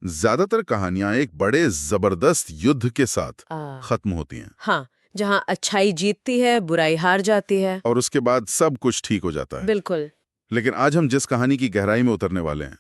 ज्यादातर कहानियां एक बड़े जबरदस्त युद्ध के साथ खत्म होती हैं। हाँ, जहाँ अच्छाई जीतती है, बुराई हार जाती है। और उसके बाद सब कुछ ठीक हो जाता है। बिल्कुल। लेकिन आज हम जिस कहानी की गहराई में उतरने वाले हैं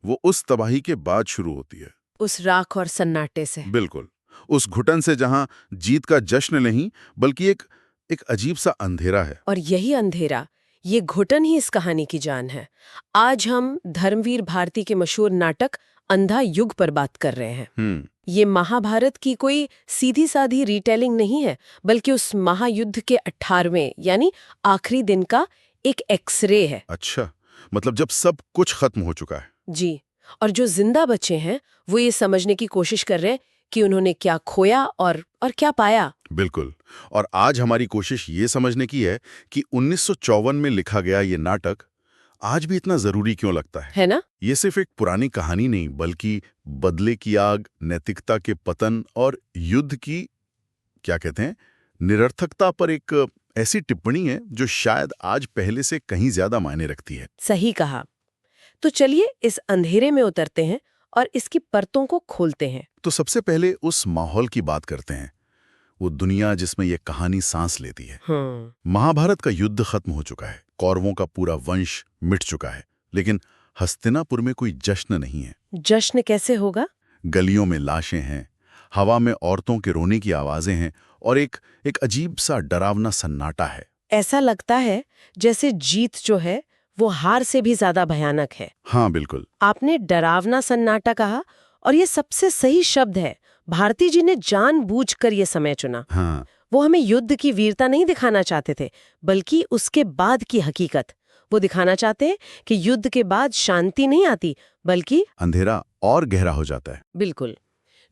वो उस तबाही के बाद शुरू होती है। उस राख और सन्नाटे से। बिल्कुल, उस घुटन से जहां जीत का जश्न नहीं बल्कि एक अजीब सा अंधेरा है। और यही अंधेरा, ये घुटन ही इस कहानी की जान है। आज हम धर्मवीर भारती के मशहूर नाटक अंधा युग पर बात कर रहे हैं। ये महाभारत की कोई सीधी साधी रिटेलिंग नहीं है, बल्कि उस महायुद्ध के 18वें यानी आखिरी दिन का एक एक्सरे है। अच्छा, मतलब जब सब कुछ खत्म हो चुका है। जी, और जो जिंदा बचे हैं वो ये समझने की कोशिश कर रहे हैं कि उन्होंने क्या खोया और क्या पाया। बिल्कुल, और आज हमारी कोशिश ये समझने की है कि 1954 में लिखा गया ये नाटक आज भी इतना जरूरी क्यों लगता है ना? ये सिर्फ एक पुरानी कहानी नहीं बल्कि बदले की आग, नैतिकता के पतन और युद्ध की क्या कहते हैं निरर्थकता पर एक ऐसी टिप्पणी है जो शायद आज पहले से कहीं ज्यादा मायने रखती है। सही कहा। तो चलिए इस अंधेरे में उतरते हैं और इसकी परतों को खोलते हैं। तो सबसे पहले उस माहौल की बात करते हैं, वो दुनिया जिसमें यह कहानी सांस लेती है। महाभारत का युद्ध खत्म हो चुका है, कौरवों का पूरा वंश मिट चुका है, लेकिन हस्तिनापुर में कोई जश्न नहीं है। जश्न कैसे होगा? गलियों में लाशें हैं, हवा में औरतों के रोने की आवाजें हैं और एक अजीब सा डरावना सन्नाटा है। ऐसा लगता है जैसे जीत जो है वो हार से भी ज्यादा भयानक है। हाँ बिल्कुल। आपने डरावना सन्नाटा कहा और ये सबसे सही शब्द है। भारती जी ने जानबूझकर ये समय चुना। हाँ। वो हमें युद्ध की वीरता नहीं दिखाना चाहते थे, बल्कि उसके बाद की हकीकत। वो दिखाना चाहते हैं कि युद्ध के बाद शांति नहीं आती, बल्कि अंधेरा और गहरा हो जाता है। बिल्कुल,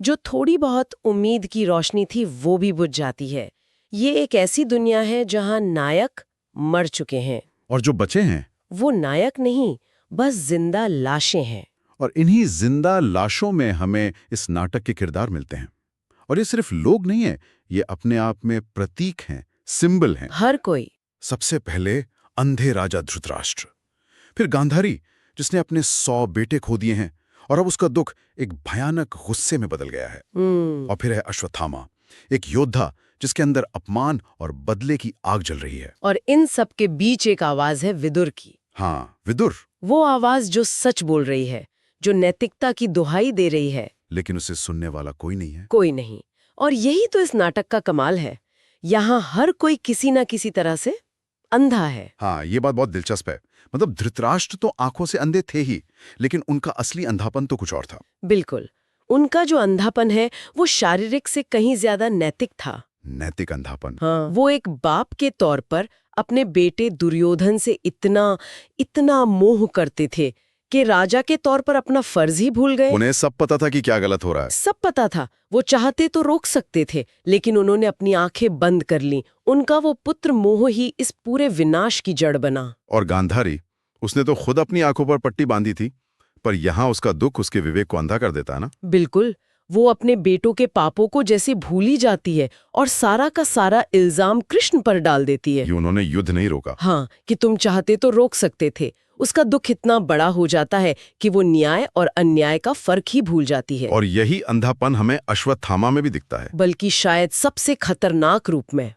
जो थोड़ी बहुत उम्मीद की रोशनी थी वो भी बुझ जाती है। ये एक ऐसी दुनिया है जहां नायक मर चुके हैं और जो बचे हैं वो नायक नहीं, बस जिंदा लाशें हैं। और इन्हीं जिंदा लाशों में हमें इस नाटक के किरदार मिलते हैं। और ये सिर्फ लोग नहीं है, ये अपने आप में प्रतीक हैं, सिंबल हैं। हर कोई। सबसे पहले अंधे राजा धृतराष्ट्र, फिर गांधारी जिसने अपने 100 बेटे खो दिए हैं और अब उसका दुख एक भयानक गुस्से में बदल गया है। और फिर है अश्वत्थामा, एक योद्धा जिसके अंदर अपमान और बदले की आग जल रही है। और इन सब के बीच एक आवाज है विदुर की। हाँ, विदुर। वो आवाज जो सच बोल रही है, जो नैतिकता की दुहाई दे रही है, लेकिन उसे सुनने वाला कोई नहीं है। कोई नहीं। और यही तो इस नाटक का कमाल है। यहाँ हर कोई किसी न किसी तरह से अंधा है। हाँ, ये बात बहुत दिलचस्प है। मतलब धृतराष्ट्र तो आंखों से अंधे थे ही, लेकिन उनका असली अंधापन तो कुछ और था। बिल्कुल, उनका जो अंधापन है वो शारीरिक से कहीं ज्यादा नैतिक था। नैतिक अंधापन। हाँ। वो एक बाप के तौर पर अपने बेटे दुर्योधन से इतना मोह करते थे कि राजा के तौर पर अपना फर्ज ही भूल गए। उन्हें सब पता था कि क्या गलत हो रहा है। सब पता था। वो चाहते तो रोक सकते थे, लेकिन उन्होंने अपनी आंखें बंद कर लीं। उनका वो पुत्र मोह ही इस पूरे विनाश की जड़ बना। और गांधारी, उसने तो खुद अपनी आंखों पर पट्टी बांधी थी, पर यहाँ उसका दुख उसके विवेक को अंधा कर देता है ना। बिल्कुल, वो अपने बेटों के पापों को जैसे भूल ही जाती है और सारा का सारा इल्जाम कृष्ण पर डाल देती है। ये उन्होंने युद्ध नहीं रोका। हाँ, कि तुम चाहते तो रोक सकते थे। उसका दुख इतना बड़ा हो जाता है कि वो न्याय और अन्याय का फर्क ही भूल जाती है। और यही अंधापन हमें अश्वत्थामा में भी दिखता है, बल्कि शायद सबसे खतरनाक रूप में।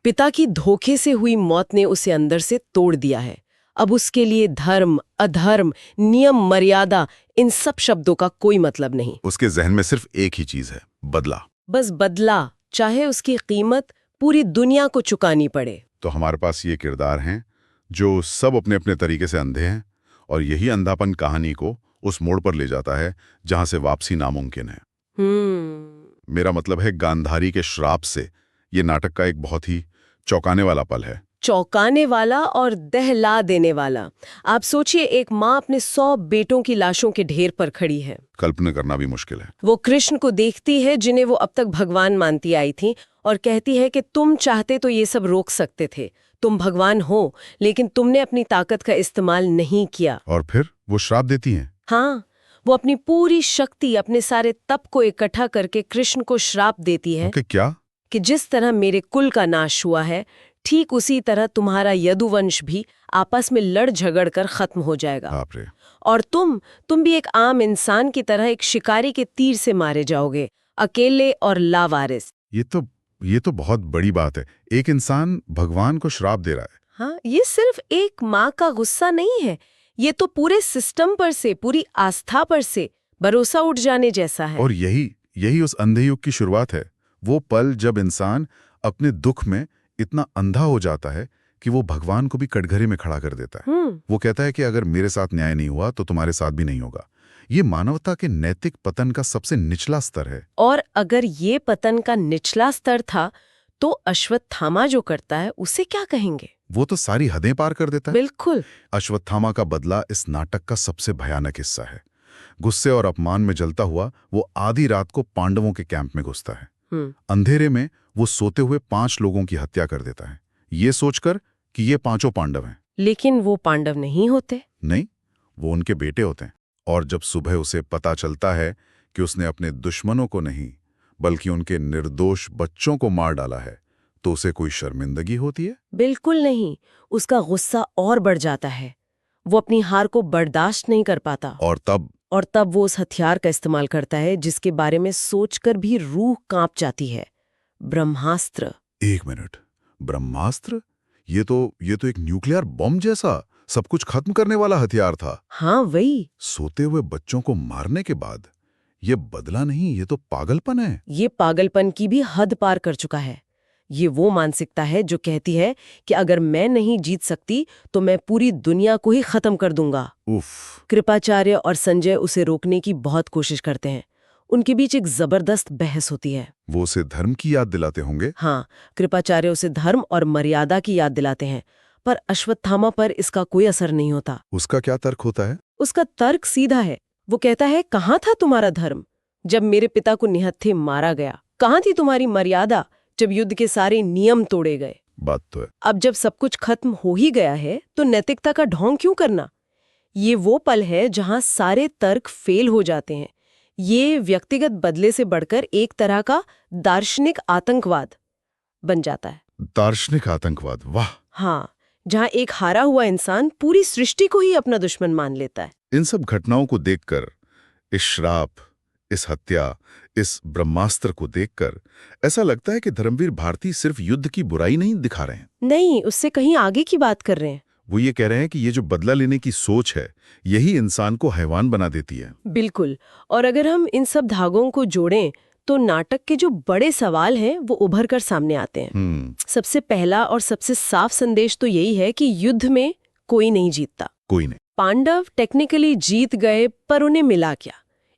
पिता की धोखे से हुई मौत ने उसे अंदर से तोड़ दिया है। अब उसके लिए धर्म, अधर्म, नियम, मर्यादा, इन सब शब्दों का कोई मतलब नहीं। उसके जहन में सिर्फ एक ही चीज है, बदला। बस बदला, चाहे उसकी कीमत पूरी दुनिया को चुकानी पड़े। तो हमारे पास ये किरदार हैं जो सब अपने अपने तरीके से अंधे हैं, और यही अंधापन कहानी को उस मोड़ पर ले जाता है जहां से वापसी नामुमकिन है। मेरा मतलब है, गांधारी के श्राप से ये नाटक का एक बहुत ही चौंकाने वाला पल है। चौंकाने वाला और दहला देने वाला। आप सोचिए, एक माँ अपने 100 बेटों की लाशों के ढेर पर खड़ी है। कल्पना करना भी मुश्किल है। वो कृष्ण को देखती है जिन्हें वो अब तक भगवान मानती आई थी, और कहती है कि तुम चाहते तो ये सब रोक सकते थे, तुम भगवान हो, लेकिन तुमने अपनी ताकत का इस्तेमाल नहीं किया। और फिर वो श्राप देती हैं। हाँ, वो अपनी पूरी शक्ति, अपने सारे तप को इकट्ठा करके कृष्ण को श्राप देती है। क्या? कि जिस तरह मेरे कुल का नाश हुआ है, ठीक उसी तरह तुम्हारा यदुवंश भी आपस में लड़ झगड़ कर खत्म हो जाएगा। बाप रे। और तुम भी एक आम इंसान की तरह एक शिकारी के तीर से मारे जाओगे, अकेले और लावारिस। ये तो बहुत बड़ी बात है। एक इंसान भगवान को श्राप दे रहा है। हाँ, ये सिर्फ एक माँ का गुस्सा नहीं है, ये तो पूरे सिस्टम पर से, पूरी आस्था पर से भरोसा उठ जाने जैसा है। और यही उस अंधे युग की शुरुआत है। वो पल जब इंसान अपने दुख में इतना अंधा हो जाता है कि वो भगवान को भी कटघरे में खड़ा कर देता है। वो कहता है कि अगर मेरे साथ न्याय नहीं हुआ तो तुम्हारे साथ भी नहीं होगा। ये मानवता के नैतिक पतन का सबसे निचला स्तर है। और अगर ये पतन का निचला स्तर था तो अश्वत्थामा जो करता है उसे क्या कहेंगे? वो तो सारी हदें पार कर देता है। बिल्कुल। अश्वत्थामा का बदला इस नाटक का सबसे भयानक हिस्सा है। गुस्से और अपमान में जलता हुआ वो आधी रात को पांडवों के कैंप में घुसता है। अंधेरे में वो सोते हुए 5 लोगों की हत्या कर देता है, ये सोचकर कि ये 5 पांडव हैं। लेकिन वो पांडव नहीं होते। नहीं, वो उनके बेटे होते हैं। और जब सुबह उसे पता चलता है कि उसने अपने दुश्मनों को नहीं बल्कि उनके निर्दोष बच्चों को मार डाला है, तो उसे कोई शर्मिंदगी होती है? बिल्कुल नहीं, उसका गुस्सा और बढ़ जाता है। वो अपनी हार को बर्दाश्त नहीं कर पाता। और तब वो उस हथियार का इस्तेमाल करता है जिसके बारे में सोचकर भी रूह कांप जाती है, ब्रह्मास्त्र। 1 मिनट, ब्रह्मास्त्र? ये तो एक न्यूक्लियर बम जैसा सब कुछ खत्म करने वाला हथियार था। हाँ, वही। सोते हुए बच्चों को मारने के बाद ये बदला नहीं, ये तो पागलपन है। ये पागलपन की भी हद पार कर चुका है। ये वो मानसिकता है जो कहती है कि अगर मैं नहीं जीत सकती तो मैं पूरी दुनिया को ही खत्म कर दूंगा। उफ। कृपाचार्य और संजय उसे रोकने की बहुत कोशिश करते हैं। उनके बीच एक जबरदस्त बहस होती है। वो उसे धर्म की याद दिलाते होंगे। हाँ, कृपाचार्य उसे धर्म और मर्यादा की याद दिलाते हैं, पर अश्वत्थामा पर इसका कोई असर नहीं होता। उसका क्या तर्क होता है? उसका तर्क सीधा है। वो कहता है, कहाँ था तुम्हारा धर्म जब मेरे पिता को निहत्थे मारा गया? कहाँ थी तुम्हारी मर्यादा जब युद्ध के सारे नियम तोड़े गए? बात तो है। अब जब सब कुछ खत्म हो ही गया है तो नैतिकता का ढोंग क्यों करना? ये वो पल है जहां सारे तर्क फेल हो जाते हैं। ये व्यक्तिगत बदले से बढ़कर एक तरह का दार्शनिक आतंकवाद बन जाता है। दार्शनिक आतंकवाद, वाह। हाँ, जहां एक हारा हुआ इंसान पूरी सृष्टि को ही अपना दुश्मन मान लेता है। इन सब घटनाओं को देखकर, इस श्राप, इस हत्या, इस ब्रह्मास्त्र को देखकर ऐसा लगता है कि धर्मवीर भारती सिर्फ युद्ध की बुराई नहीं दिखा रहे हैं। नहीं, उससे कहीं आगे की बात कर रहे हैं। वो ये कह रहे हैं कि ये जो बदला लेने की सोच है, यही इंसान को हैवान बना देती है। बिल्कुल। और अगर हम इन सब धागों को जोड़ें तो नाटक के जो बड़े सवाल हैं वो उभर कर सामने आते हैं। सबसे पहला और सबसे साफ संदेश तो यही है कि युद्ध में कोई नहीं जीतता। कोई नहीं। पांडव टेक्निकली जीत गए, पर उन्हें मिला क्या?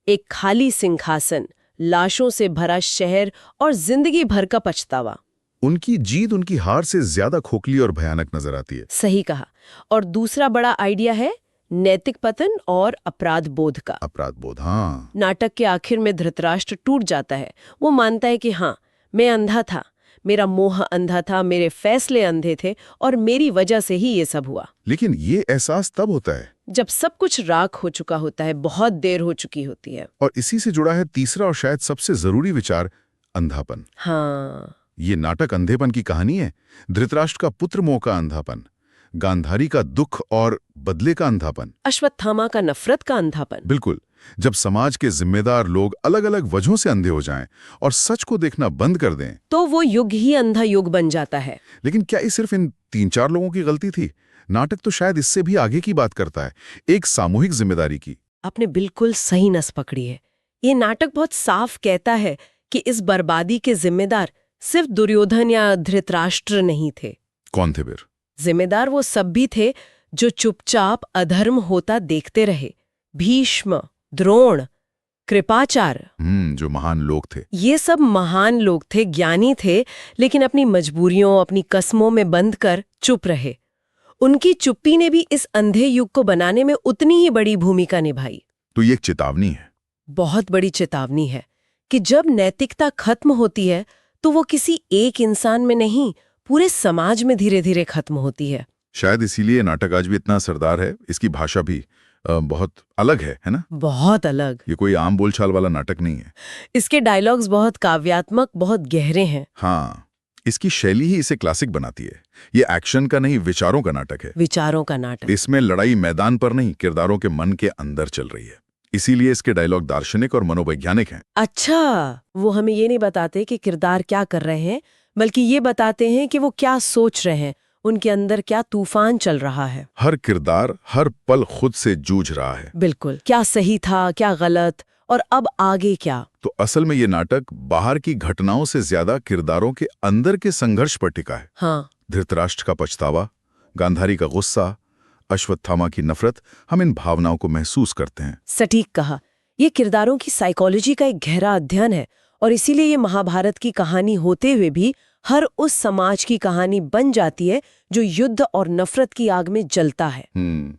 एक खाली सिंहासन, लाशों से भरा शहर और जिंदगी भर का पछतावा। उनकी जीत उनकी हार से ज्यादा खोखली और भयानक नजर आती है। सही कहा। और दूसरा बड़ा आइडिया है नैतिक पतन और अपराध बोध का। अपराध बोध, हाँ। नाटक के आखिर में धृतराष्ट्र टूट जाता है। वो मानता है कि हाँ, मैं अंधा था, मेरा मोह अंधा था, मेरे फैसले अंधे थे और मेरी वजह से ही ये सब हुआ। लेकिन ये एहसास तब होता है जब सब कुछ राख हो चुका होता है, बहुत देर हो चुकी होती है। और इसी से जुड़ा है तीसरा और शायद सबसे जरूरी विचार, अंधापन। हाँ, ये नाटक अंधेपन की कहानी है। धृतराष्ट्र का पुत्र मोह का अंधापन, गांधारी का दुख और बदले का अंधापन, अश्वत्थामा का नफरत का अंधापन। बिल्कुल। जब समाज के जिम्मेदार लोग अलग अलग वजहों से अंधे हो जाएं और सच को देखना बंद कर दें, तो वो युग ही अंधा युग बन जाता है। लेकिन क्या ये सिर्फ इन 3-4 लोगों की गलती थी? नाटक तो शायद इससे भी आगे की बात करता है, एक सामूहिक जिम्मेदारी की। आपने बिल्कुल सही नस पकड़ी है। ये नाटक बहुत साफ कहता है कि इस बर्बादी के जिम्मेदार सिर्फ दुर्योधन या धृतराष्ट्र नहीं थे। कौन थे फिर? जिम्मेदार वो सब भी थे जो चुपचाप अधर्म होता देखते रहे। भीष्म, द्रोण, कृपाचार्य, जो महान लोग थे। ये सब महान लोग थे, ज्ञानी थे, लेकिन अपनी मजबूरियों, अपनी कस्मों में बंध कर चुप रहे। उनकी चुप्पी ने भी इस अंधे युग को बनाने में उतनी ही बड़ी भूमिका निभाई। तो ये एक चेतावनी है, बहुत बड़ी चेतावनी है कि जब नैतिकता खत्म होती है तो वो किसी एक इंसान में नहीं, पूरे समाज में धीरे धीरे खत्म होती है। शायद इसीलिए नाटक आज भी इतना असरदार है। इसकी भाषा भी बहुत अलग है ना? बहुत अलग। ये कोई आम बोलचाल वाला नाटक नहीं है। इसके डायलॉग्स बहुत काव्यात्मक, बहुत गहरे हैं। हाँ, इसकी शैली ही इसे क्लासिक बनाती है। ये एक्शन का नहीं, विचारों का नाटक है। विचारों का नाटक। इसमें लड़ाई मैदान पर नहीं, किरदारों के मन के अंदर चल रही है। इसीलिए इसके डायलॉग दार्शनिक और मनोवैज्ञानिक हैं। अच्छा, वो हमें ये नहीं बताते कि किरदार क्या कर रहे हैं, बल्कि ये बताते हैं कि वो क्या सोच रहे हैं, उनके अंदर क्या तूफान चल रहा है। हर किरदार हर पल खुद से जूझ रहा है। बिल्कुल, क्या सही था, क्या गलत, और अब आगे क्या। तो असल में ये नाटक बाहर की घटनाओं से ज्यादा किरदारों के अंदर के संघर्ष पर टिका है। हाँ, धृतराष्ट्र का पछतावा, गांधारी का गुस्सा, अश्वत्थामा की नफरत, हम इन भावनाओं को महसूस करते हैं। सटीक कहा। ये किरदारों की साइकोलॉजी का एक गहरा अध्ययन है, और इसीलिए ये महाभारत की कहानी होते हुए भी हर उस समाज की कहानी बन जाती है जो युद्ध और नफरत की आग में जलता है।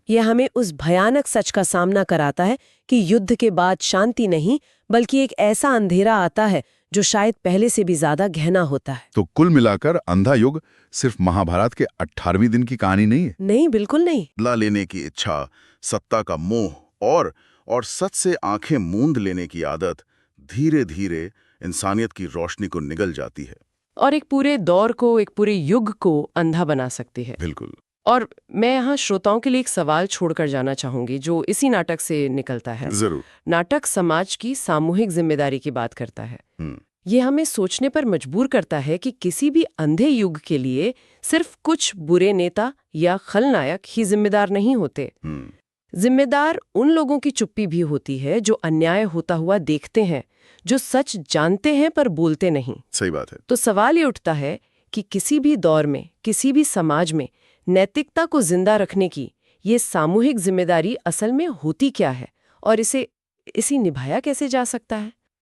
ये हमें उस भयानक सच का सामना कराता है कि युद्ध के बाद शांति नहीं, बल्कि एक ऐसा अंधेरा आता है जो शायद पहले से भी ज्यादा गहना होता है। तो कुल मिलाकर अंधा युग सिर्फ महाभारत के 18वें दिन की कहानी नहीं है। नहीं, बिल्कुल नहीं। बदला लेने की इच्छा, सत्ता का मोह और सच से आंखें मूंद लेने की आदत धीरे धीरे इंसानियत की रोशनी को निगल जाती है और एक पूरे दौर को, एक पूरे युग को अंधा बना सकती है। बिल्कुल। और मैं यहाँ श्रोताओं के लिए एक सवाल छोड़कर जाना चाहूंगी जो इसी नाटक से निकलता है। जरूर। नाटक समाज की सामूहिक जिम्मेदारी की बात करता है। ये हमें सोचने पर मजबूर करता है कि किसी भी अंधे युग के लिए सिर्फ कुछ बुरे नेता या खलनायक ही जिम्मेदार नहीं होते। जिम्मेदार उन लोगों की चुप्पी भी होती है जो अन्याय होता हुआ देखते हैं, जो सच जानते हैं पर बोलते नहीं। सही बात है। तो सवाल ये उठता है कि किसी भी दौर में, किसी भी समाज में नैतिकता को जिंदा रखने की ये सामूहिक जिम्मेदारी असल में होती क्या है और इसे निभाया कैसे जा सकता है।